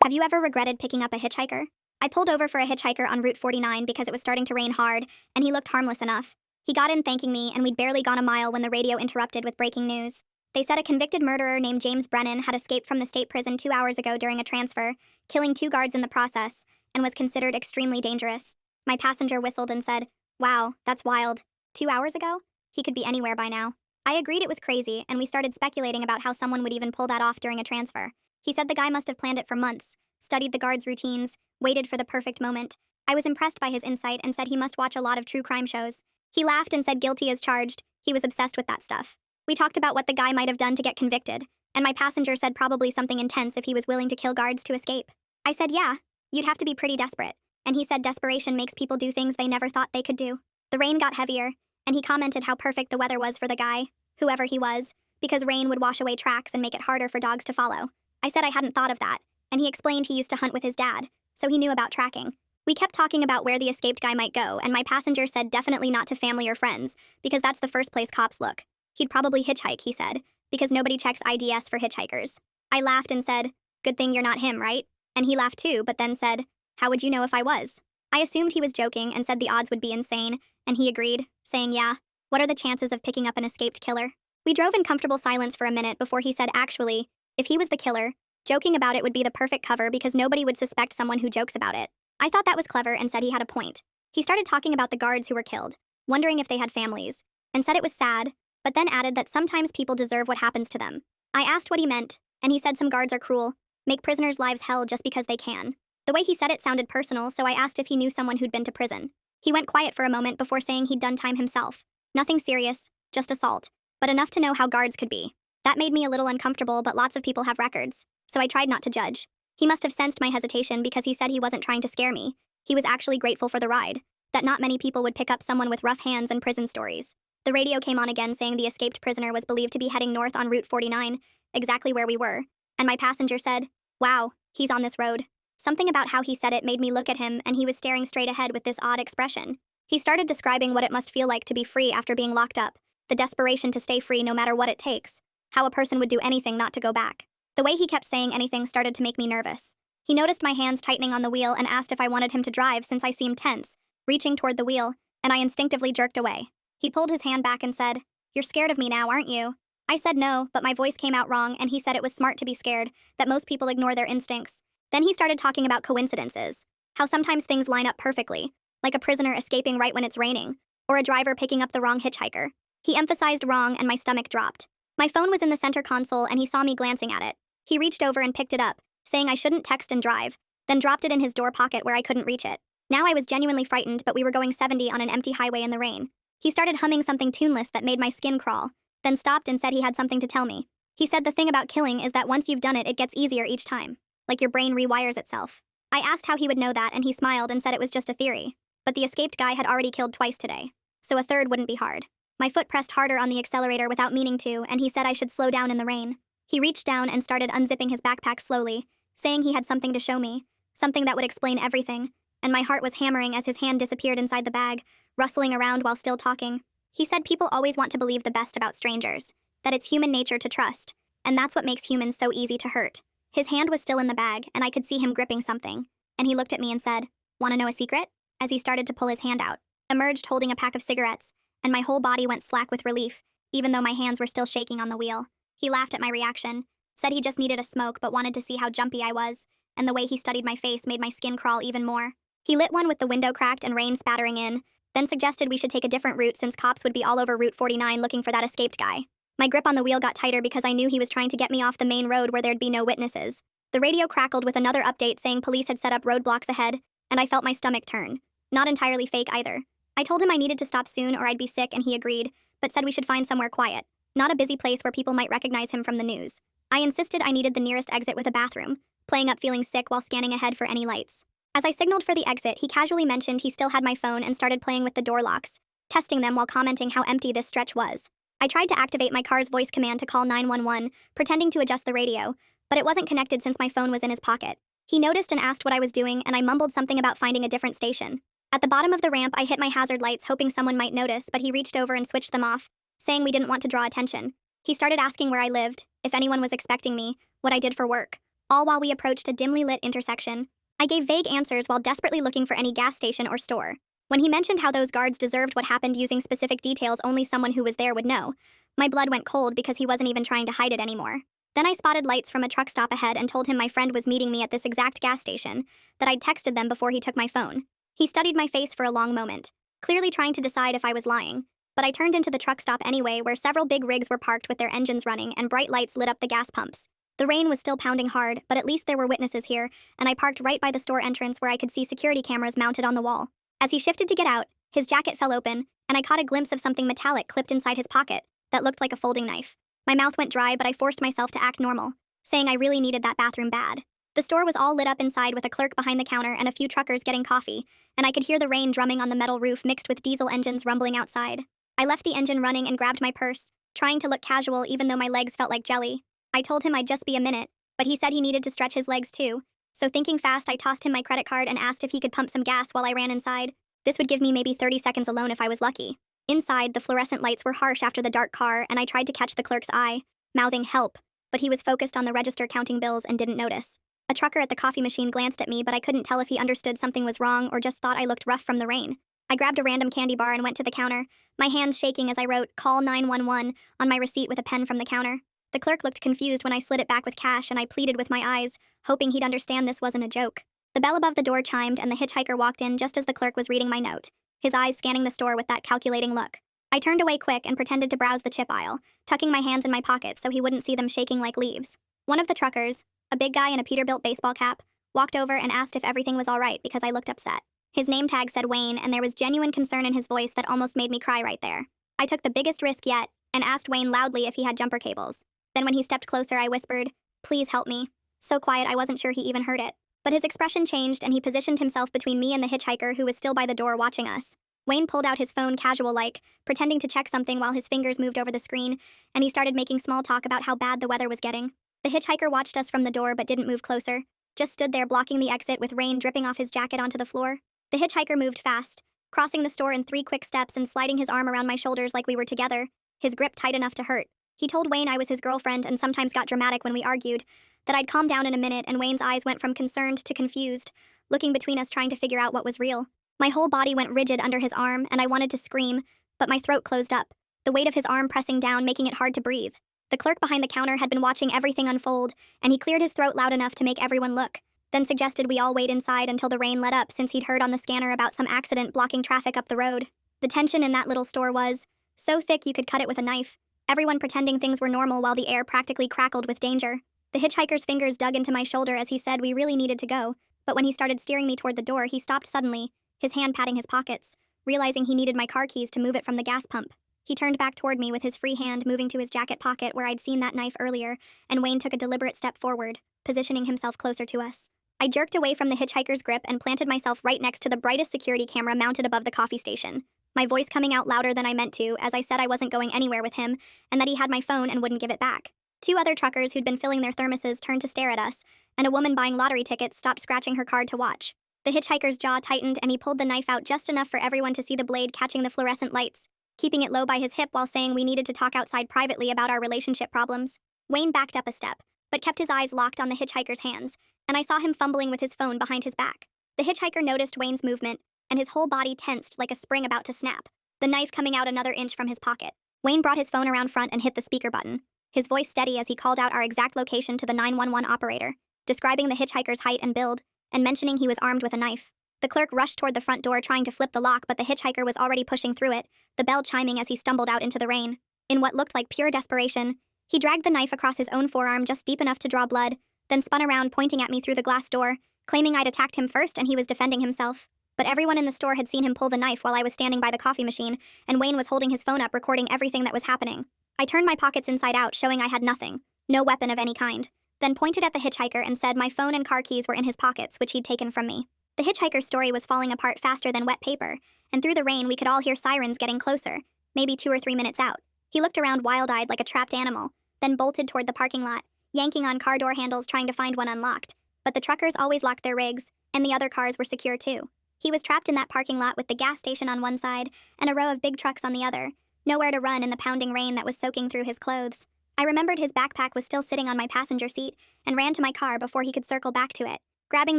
Have you ever regretted picking up a hitchhiker? I pulled over for a hitchhiker on Route 49 because it was starting to rain hard, and he looked harmless enough. He got in thanking me, and we'd barely gone a mile when the radio interrupted with breaking news. They said a convicted murderer named James Brennan had escaped from the state prison 2 hours ago during a transfer, killing 2 guards in the process, and was considered extremely dangerous. My passenger whistled and said, "Wow, that's wild. 2 hours ago? He could be anywhere by now." I agreed it was crazy, and we started speculating about how someone would even pull that off during a transfer. He said the guy must have planned it for months, studied the guards' routines, waited for the perfect moment. I was impressed by his insight and said he must watch a lot of true crime shows. He laughed and said guilty as charged. He was obsessed with that stuff. We talked about what the guy might have done to get convicted, and my passenger said probably something intense if he was willing to kill guards to escape. I said, yeah, you'd have to be pretty desperate, and he said desperation makes people do things they never thought they could do. The rain got heavier, and he commented how perfect the weather was for the guy, whoever he was, because rain would wash away tracks and make it harder for dogs to follow. I said I hadn't thought of that, and he explained he used to hunt with his dad, so he knew about tracking. We kept talking about where the escaped guy might go, and my passenger said definitely not to family or friends, because that's the first place cops look. He'd probably hitchhike, he said, because nobody checks IDs for hitchhikers. I laughed and said, "Good thing you're not him, right?" And he laughed too, but then said, "How would you know if I was?" I assumed he was joking and said the odds would be insane, and he agreed, saying, "Yeah, what are the chances of picking up an escaped killer?" We drove in comfortable silence for a minute before he said, actually, if he was the killer, joking about it would be the perfect cover because nobody would suspect someone who jokes about it. I thought that was clever and said he had a point. He started talking about the guards who were killed, wondering if they had families, and said it was sad, but then added that sometimes people deserve what happens to them. I asked what he meant, and he said some guards are cruel, make prisoners' lives hell just because they can. The way he said it sounded personal, so I asked if he knew someone who'd been to prison. He went quiet for a moment before saying he'd done time himself. Nothing serious, just assault, but enough to know how guards could be. That made me a little uncomfortable, but lots of people have records, so I tried not to judge. He must have sensed my hesitation because he said he wasn't trying to scare me. He was actually grateful for the ride, that not many people would pick up someone with rough hands and prison stories. The radio came on again saying the escaped prisoner was believed to be heading north on Route 49, exactly where we were, and my passenger said, "Wow, he's on this road." Something about how he said it made me look at him, and he was staring straight ahead with this odd expression. He started describing what it must feel like to be free after being locked up, the desperation to stay free no matter what it takes, how a person would do anything not to go back. The way he kept saying anything started to make me nervous. He noticed my hands tightening on the wheel and asked if I wanted him to drive since I seemed tense, reaching toward the wheel, and I instinctively jerked away. He pulled his hand back and said, "You're scared of me now, aren't you?" I said no, but my voice came out wrong, and he said it was smart to be scared, that most people ignore their instincts. Then he started talking about coincidences, how sometimes things line up perfectly, like a prisoner escaping right when it's raining, or a driver picking up the wrong hitchhiker. He emphasized wrong, and my stomach dropped. My phone was in the center console, and he saw me glancing at it. He reached over and picked it up, saying I shouldn't text and drive, then dropped it in his door pocket where I couldn't reach it. Now I was genuinely frightened, but we were going 70 on an empty highway in the rain. He started humming something tuneless that made my skin crawl, then stopped and said he had something to tell me. He said the thing about killing is that once you've done it, it gets easier each time, like your brain rewires itself. I asked how he would know that, and he smiled and said it was just a theory. But the escaped guy had already killed twice today, so a third wouldn't be hard. My foot pressed harder on the accelerator without meaning to, and he said I should slow down in the rain. He reached down and started unzipping his backpack slowly, saying he had something to show me, something that would explain everything, and my heart was hammering as his hand disappeared inside the bag, rustling around while still talking. He said people always want to believe the best about strangers, that it's human nature to trust, and that's what makes humans so easy to hurt. His hand was still in the bag, and I could see him gripping something, and he looked at me and said, "Want to know a secret?" as he started to pull his hand out, emerged holding a pack of cigarettes, and my whole body went slack with relief, even though my hands were still shaking on the wheel. He laughed at my reaction, said he just needed a smoke but wanted to see how jumpy I was, and the way he studied my face made my skin crawl even more. He lit one with the window cracked and rain spattering in, then suggested we should take a different route since cops would be all over Route 49 looking for that escaped guy. My grip on the wheel got tighter because I knew he was trying to get me off the main road where there'd be no witnesses. The radio crackled with another update saying police had set up roadblocks ahead, and I felt my stomach turn. Not entirely fake either. I told him I needed to stop soon or I'd be sick, and he agreed, but said we should find somewhere quiet, not a busy place where people might recognize him from the news. I insisted I needed the nearest exit with a bathroom, playing up feeling sick while scanning ahead for any lights. As I signaled for the exit, he casually mentioned he still had my phone and started playing with the door locks, testing them while commenting how empty this stretch was. I tried to activate my car's voice command to call 911, pretending to adjust the radio, but it wasn't connected since my phone was in his pocket. He noticed and asked what I was doing, and I mumbled something about finding a different station. At the bottom of the ramp, I hit my hazard lights, hoping someone might notice, but he reached over and switched them off, saying we didn't want to draw attention. He started asking where I lived, if anyone was expecting me, what I did for work. all while we approached a dimly lit intersection. I gave vague answers while desperately looking for any gas station or store. When he mentioned how those guards deserved what happened using specific details only someone who was there would know, my blood went cold because he wasn't even trying to hide it anymore. Then I spotted lights from a truck stop ahead and told him my friend was meeting me at this exact gas station, that I'd texted them before he took my phone. He studied my face for a long moment, clearly trying to decide if I was lying. But I turned into the truck stop anyway, where several big rigs were parked with their engines running and bright lights lit up the gas pumps. The rain was still pounding hard, but at least there were witnesses here, and I parked right by the store entrance where I could see security cameras mounted on the wall. As he shifted to get out, his jacket fell open, and I caught a glimpse of something metallic clipped inside his pocket that looked like a folding knife. My mouth went dry, but I forced myself to act normal, saying I really needed that bathroom bad. The store was all lit up inside with a clerk behind the counter and a few truckers getting coffee, and I could hear the rain drumming on the metal roof mixed with diesel engines rumbling outside. I left the engine running and grabbed my purse, trying to look casual even though my legs felt like jelly. I told him I'd just be a minute, but he said he needed to stretch his legs too. So thinking fast, I tossed him my credit card and asked if he could pump some gas while I ran inside. This would give me maybe 30 seconds alone if I was lucky. Inside, the fluorescent lights were harsh after the dark car, and I tried to catch the clerk's eye, mouthing help, but he was focused on the register counting bills and didn't notice. A trucker at the coffee machine glanced at me, but I couldn't tell if he understood something was wrong or just thought I looked rough from the rain. I grabbed a random candy bar and went to the counter, my hands shaking as I wrote, "Call 911, on my receipt with a pen from the counter. The clerk looked confused when I slid it back with cash, and I pleaded with my eyes, hoping he'd understand this wasn't a joke. The bell above the door chimed, and the hitchhiker walked in just as the clerk was reading my note, his eyes scanning the store with that calculating look. I turned away quick and pretended to browse the chip aisle, tucking my hands in my pockets so he wouldn't see them shaking like leaves. One of the truckers, a big guy in a Peterbilt baseball cap, walked over and asked if everything was all right because I looked upset. His name tag said Wayne, and there was genuine concern in his voice that almost made me cry right there. I took the biggest risk yet and asked Wayne loudly if he had jumper cables. Then when he stepped closer, I whispered, "Please help me." So quiet I wasn't sure he even heard it. But his expression changed and he positioned himself between me and the hitchhiker who was still by the door watching us. Wayne pulled out his phone casual-like, pretending to check something while his fingers moved over the screen, and he started making small talk about how bad the weather was getting. The hitchhiker watched us from the door but didn't move closer, just stood there blocking the exit with rain dripping off his jacket onto the floor. The hitchhiker moved fast, crossing the store in 3 quick steps and sliding his arm around my shoulders like we were together, his grip tight enough to hurt. He told Wayne I was his girlfriend and sometimes got dramatic when we argued, that I'd calm down in a minute, and Wayne's eyes went from concerned to confused, looking between us trying to figure out what was real. My whole body went rigid under his arm, and I wanted to scream, but my throat closed up, the weight of his arm pressing down, making it hard to breathe. The clerk behind the counter had been watching everything unfold, and he cleared his throat loud enough to make everyone look, then suggested we all wait inside until the rain let up since he'd heard on the scanner about some accident blocking traffic up the road. The tension in that little store was so thick you could cut it with a knife, everyone pretending things were normal while the air practically crackled with danger. The hitchhiker's fingers dug into my shoulder as he said we really needed to go, but when he started steering me toward the door, he stopped suddenly, his hand patting his pockets, realizing he needed my car keys to move it from the gas pump. He turned back toward me with his free hand moving to his jacket pocket where I'd seen that knife earlier, and Wayne took a deliberate step forward, positioning himself closer to us. I jerked away from the hitchhiker's grip and planted myself right next to the brightest security camera mounted above the coffee station, my voice coming out louder than I meant to as I said I wasn't going anywhere with him and that he had my phone and wouldn't give it back. 2 other truckers who'd been filling their thermoses turned to stare at us, and a woman buying lottery tickets stopped scratching her card to watch. The hitchhiker's jaw tightened and he pulled the knife out just enough for everyone to see the blade catching the fluorescent lights, keeping it low by his hip while saying we needed to talk outside privately about our relationship problems. Wayne backed up a step, but kept his eyes locked on the hitchhiker's hands, and I saw him fumbling with his phone behind his back. The hitchhiker noticed Wayne's movement, and his whole body tensed like a spring about to snap, the knife coming out another inch from his pocket. Wayne brought his phone around front and hit the speaker button, his voice steady as he called out our exact location to the 911 operator, describing the hitchhiker's height and build, and mentioning he was armed with a knife. The clerk rushed toward the front door trying to flip the lock, but the hitchhiker was already pushing through it, the bell chiming as he stumbled out into the rain. In what looked like pure desperation, he dragged the knife across his own forearm just deep enough to draw blood, then spun around pointing at me through the glass door, claiming I'd attacked him first and he was defending himself. But everyone in the store had seen him pull the knife while I was standing by the coffee machine, and Wayne was holding his phone up recording everything that was happening. I turned my pockets inside out, showing I had nothing, no weapon of any kind, then pointed at the hitchhiker and said my phone and car keys were in his pockets, which he'd taken from me. The hitchhiker's story was falling apart faster than wet paper, and through the rain we could all hear sirens getting closer, maybe 2 or 3 minutes out. He looked around wild-eyed like a trapped animal, then bolted toward the parking lot, yanking on car door handles trying to find one unlocked. But the truckers always locked their rigs, and the other cars were secure too. He was trapped in that parking lot with the gas station on one side and a row of big trucks on the other, nowhere to run in the pounding rain that was soaking through his clothes. I remembered his backpack was still sitting on my passenger seat and ran to my car before he could circle back to it, grabbing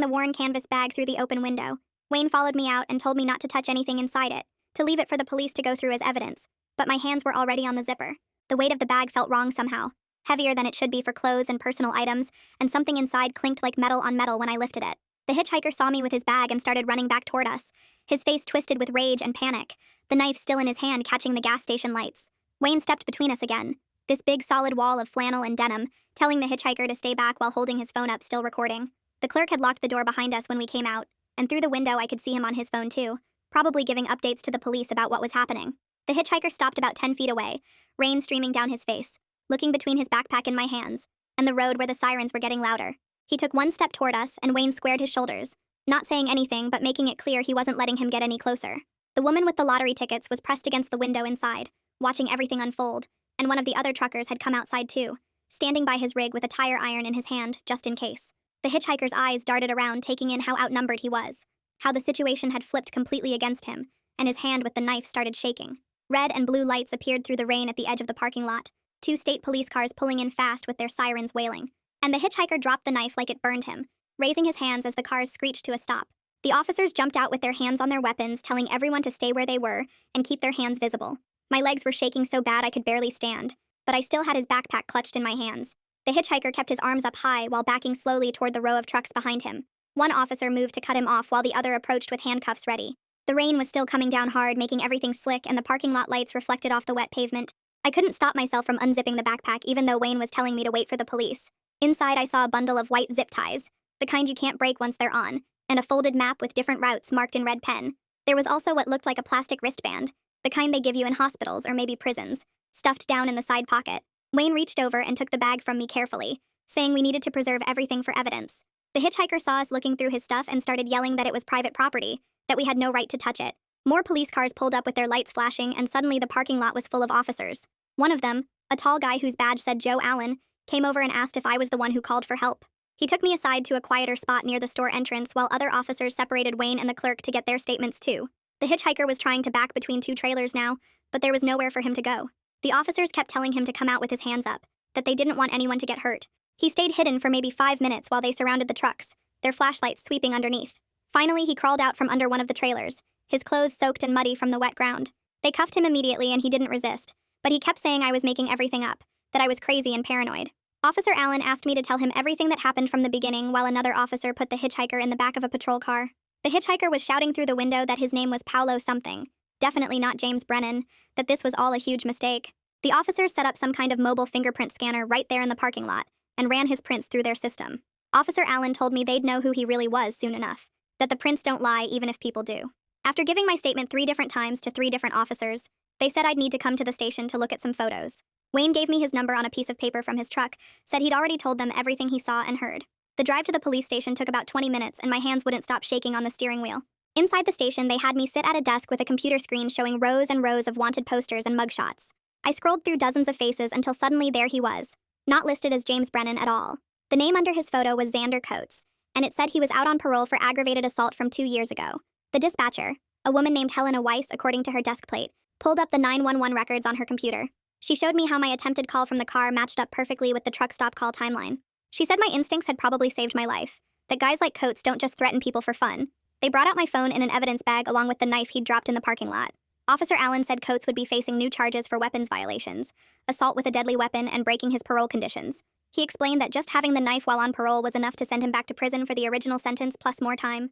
the worn canvas bag through the open window. Wayne followed me out and told me not to touch anything inside it, to leave it for the police to go through as evidence, but my hands were already on the zipper. The weight of the bag felt wrong somehow, heavier than it should be for clothes and personal items, and something inside clinked like metal on metal when I lifted it. The hitchhiker saw me with his bag and started running back toward us, his face twisted with rage and panic, the knife still in his hand catching the gas station lights. Wayne stepped between us again, this big solid wall of flannel and denim, telling the hitchhiker to stay back while holding his phone up still recording. The clerk had locked the door behind us when we came out, and through the window I could see him on his phone too, probably giving updates to the police about what was happening. The hitchhiker stopped about 10 feet away, rain streaming down his face, looking between his backpack and my hands, and the road where the sirens were getting louder. He took one step toward us, and Wayne squared his shoulders, not saying anything but making it clear he wasn't letting him get any closer. The woman with the lottery tickets was pressed against the window inside, watching everything unfold, and one of the other truckers had come outside too, standing by his rig with a tire iron in his hand, just in case. The hitchhiker's eyes darted around, taking in how outnumbered he was, how the situation had flipped completely against him, and his hand with the knife started shaking. Red and blue lights appeared through the rain at the edge of the parking lot, 2 state police cars pulling in fast with their sirens wailing, and the hitchhiker dropped the knife like it burned him, raising his hands as the cars screeched to a stop. The officers jumped out with their hands on their weapons, telling everyone to stay where they were and keep their hands visible. My legs were shaking so bad I could barely stand, but I still had his backpack clutched in my hands. The hitchhiker kept his arms up high while backing slowly toward the row of trucks behind him. One officer moved to cut him off while the other approached with handcuffs ready. The rain was still coming down hard, making everything slick, and the parking lot lights reflected off the wet pavement. I couldn't stop myself from unzipping the backpack even though Wayne was telling me to wait for the police. Inside I saw a bundle of white zip ties, the kind you can't break once they're on, and a folded map with different routes marked in red pen. There was also what looked like a plastic wristband, the kind they give you in hospitals or maybe prisons, stuffed down in the side pocket. Wayne reached over and took the bag from me carefully, saying we needed to preserve everything for evidence. The hitchhiker saw us looking through his stuff and started yelling that it was private property, that we had no right to touch it. More police cars pulled up with their lights flashing, and suddenly the parking lot was full of officers. One of them, a tall guy whose badge said Joe Allen, came over and asked if I was the one who called for help. He took me aside to a quieter spot near the store entrance while other officers separated Wayne and the clerk to get their statements too. The hitchhiker was trying to back between 2 trailers now, but there was nowhere for him to go. The officers kept telling him to come out with his hands up, that they didn't want anyone to get hurt. He stayed hidden for maybe 5 minutes while they surrounded the trucks, their flashlights sweeping underneath. Finally, he crawled out from under one of the trailers, his clothes soaked and muddy from the wet ground. They cuffed him immediately and he didn't resist, but he kept saying I was making everything up, that I was crazy and paranoid. Officer Allen asked me to tell him everything that happened from the beginning while another officer put the hitchhiker in the back of a patrol car. The hitchhiker was shouting through the window that his name was Paolo something, definitely not James Brennan, that this was all a huge mistake. The officers set up some kind of mobile fingerprint scanner right there in the parking lot and ran his prints through their system. Officer Allen told me they'd know who he really was soon enough, that the prints don't lie even if people do. After giving my statement 3 different times to 3 different officers, they said I'd need to come to the station to look at some photos. Wayne gave me his number on a piece of paper from his truck, said he'd already told them everything he saw and heard. The drive to the police station took about 20 minutes and my hands wouldn't stop shaking on the steering wheel. Inside the station, they had me sit at a desk with a computer screen showing rows and rows of wanted posters and mugshots. I scrolled through dozens of faces until suddenly there he was, not listed as James Brennan at all. The name under his photo was Xander Coates, and it said he was out on parole for aggravated assault from 2 years ago. The dispatcher, a woman named Helena Weiss according to her desk plate, pulled up the 911 records on her computer. She showed me how my attempted call from the car matched up perfectly with the truck stop call timeline. She said my instincts had probably saved my life, that guys like Coates don't just threaten people for fun. They brought out my phone in an evidence bag along with the knife he'd dropped in the parking lot. Officer Allen said Coates would be facing new charges for weapons violations, assault with a deadly weapon, and breaking his parole conditions. He explained that just having the knife while on parole was enough to send him back to prison for the original sentence plus more time.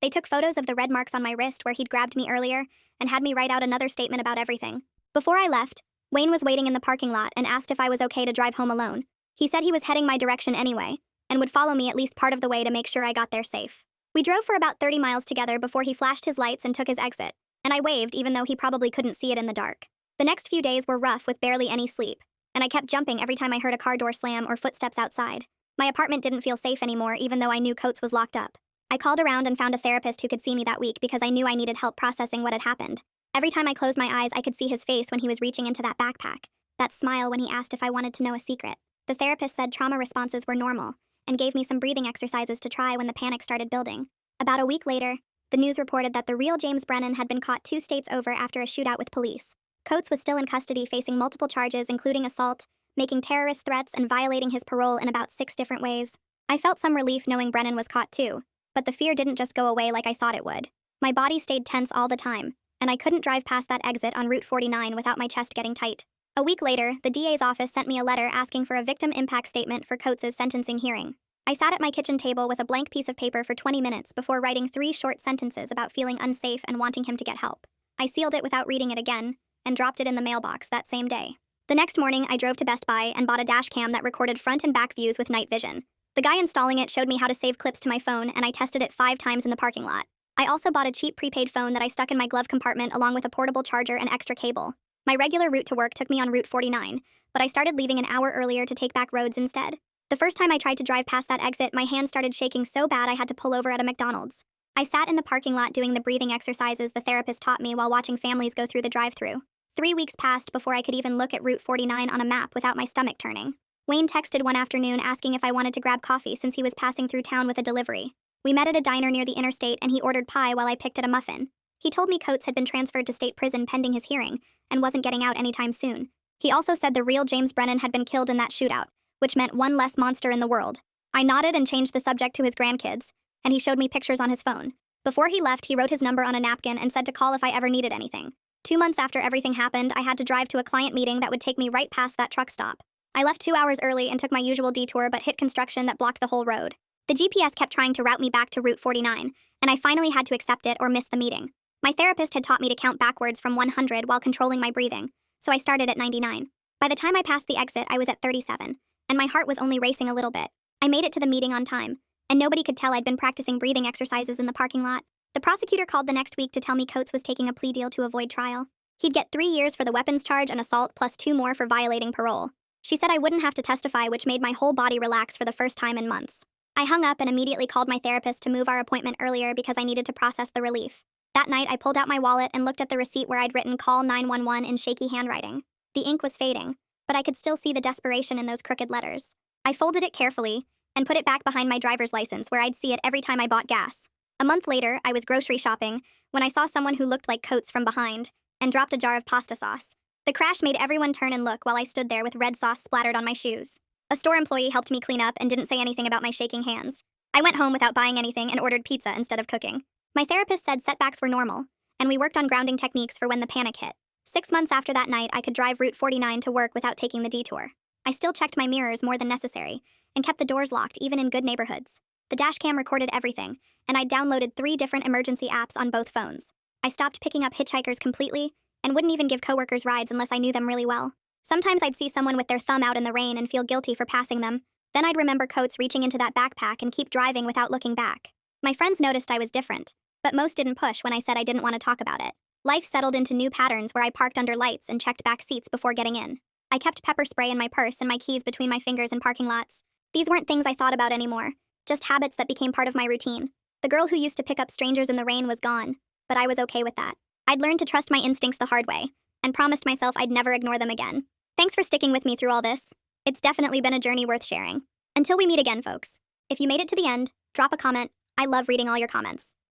They took photos of the red marks on my wrist where he'd grabbed me earlier and had me write out another statement about everything. Before I left, Wayne was waiting in the parking lot and asked if I was okay to drive home alone. He said he was heading my direction anyway and would follow me at least part of the way to make sure I got there safe. We drove for about 30 miles together before he flashed his lights and took his exit, and I waved even though he probably couldn't see it in the dark. The next few days were rough with barely any sleep, and I kept jumping every time I heard a car door slam or footsteps outside. My apartment didn't feel safe anymore even though I knew Coates was locked up. I called around and found a therapist who could see me that week because I knew I needed help processing what had happened. Every time I closed my eyes, I could see his face when he was reaching into that backpack, that smile when he asked if I wanted to know a secret. The therapist said trauma responses were normal and gave me some breathing exercises to try when the panic started building. About a week later, the news reported that the real James Brennan had been caught 2 states over after a shootout with police. Coates was still in custody facing multiple charges including assault, making terrorist threats and violating his parole in about 6 different ways. I felt some relief knowing Brennan was caught too, but the fear didn't just go away like I thought it would. My body stayed tense all the time, and I couldn't drive past that exit on Route 49 without my chest getting tight. A week later, the DA's office sent me a letter asking for a victim impact statement for Coates' sentencing hearing. I sat at my kitchen table with a blank piece of paper for 20 minutes before writing 3 short sentences about feeling unsafe and wanting him to get help. I sealed it without reading it again, and dropped it in the mailbox that same day. The next morning, I drove to Best Buy and bought a dash cam that recorded front and back views with night vision. The guy installing it showed me how to save clips to my phone, and I tested it 5 times in the parking lot. I also bought a cheap prepaid phone that I stuck in my glove compartment along with a portable charger and extra cable. My regular route to work took me on Route 49, but I started leaving an hour earlier to take back roads instead. The first time I tried to drive past that exit, my hands started shaking so bad I had to pull over at a McDonald's. I sat in the parking lot doing the breathing exercises the therapist taught me while watching families go through the drive-thru. 3 weeks passed before I could even look at Route 49 on a map without my stomach turning. Wayne texted one afternoon asking if I wanted to grab coffee since he was passing through town with a delivery. We met at a diner near the interstate and he ordered pie while I picked at a muffin. He told me Coates had been transferred to state prison pending his hearing and wasn't getting out anytime soon. He also said the real James Brennan had been killed in that shootout, which meant one less monster in the world. I nodded and changed the subject to his grandkids, and he showed me pictures on his phone. Before he left, he wrote his number on a napkin and said to call if I ever needed anything. 2 months after everything happened, I had to drive to a client meeting that would take me right past that truck stop. I left 2 hours early and took my usual detour but hit construction that blocked the whole road. The GPS kept trying to route me back to Route 49, and I finally had to accept it or miss the meeting. My therapist had taught me to count backwards from 100 while controlling my breathing, so I started at 99. By the time I passed the exit, I was at 37, and my heart was only racing a little bit. I made it to the meeting on time, and nobody could tell I'd been practicing breathing exercises in the parking lot. The prosecutor called the next week to tell me Coates was taking a plea deal to avoid trial. He'd get 3 years for the weapons charge and assault plus 2 more for violating parole. She said I wouldn't have to testify, which made my whole body relax for the first time in months. I hung up and immediately called my therapist to move our appointment earlier because I needed to process the relief. That night, I pulled out my wallet and looked at the receipt where I'd written "Call 911" in shaky handwriting. The ink was fading, but I could still see the desperation in those crooked letters. I folded it carefully and put it back behind my driver's license where I'd see it every time I bought gas. A month later, I was grocery shopping when I saw someone who looked like Coates from behind and dropped a jar of pasta sauce. The crash made everyone turn and look while I stood there with red sauce splattered on my shoes. A store employee helped me clean up and didn't say anything about my shaking hands. I went home without buying anything and ordered pizza instead of cooking. My therapist said setbacks were normal, and we worked on grounding techniques for when the panic hit. 6 months after that night, I could drive Route 49 to work without taking the detour. I still checked my mirrors more than necessary and kept the doors locked even in good neighborhoods. The dashcam recorded everything, and I downloaded 3 different emergency apps on both phones. I stopped picking up hitchhikers completely and wouldn't even give coworkers rides unless I knew them really well. Sometimes I'd see someone with their thumb out in the rain and feel guilty for passing them. Then I'd remember Coates reaching into that backpack and keep driving without looking back. My friends noticed I was different, but most didn't push when I said I didn't want to talk about it. Life settled into new patterns where I parked under lights and checked back seats before getting in. I kept pepper spray in my purse and my keys between my fingers in parking lots. These weren't things I thought about anymore, just habits that became part of my routine. The girl who used to pick up strangers in the rain was gone, but I was okay with that. I'd learned to trust my instincts the hard way, and promised myself I'd never ignore them again. Thanks for sticking with me through all this. It's definitely been a journey worth sharing. Until we meet again, folks. If you made it to the end, drop a comment. I love reading all your comments.